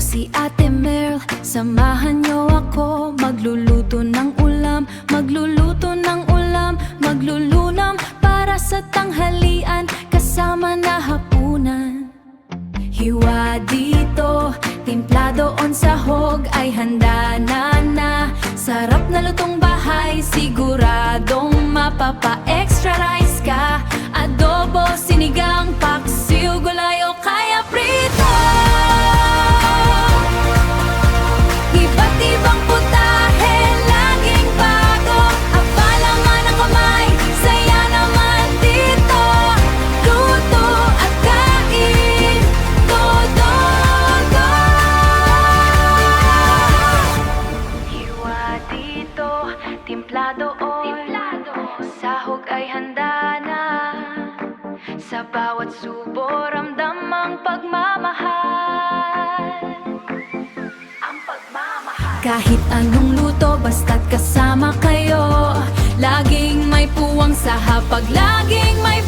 si Ate Merl, samahan niyo ako. Magluluto ng ulam, magluluto ng ulam, maglulunam para sa tanghalian, kasama na hapunan. Hiwa dito, timpla doon, sahog ay handa na. Sarap na lutong bahay, siguradong mapapa-extra rice ka. Adobo, sinigang, paksiw, gulay o kaya prito. Iba't ibang putahe, laging bago. Apalangan ang kamay, saya naman dito. Luto at kain, todo go. Hiwa dito, timpla doon, sahog ay handa na. Sa bawat subo, ramdam ang pagmamahal. Kahit anong luto, basta't kasama kayo. Laging may puwang sa hapag, laging may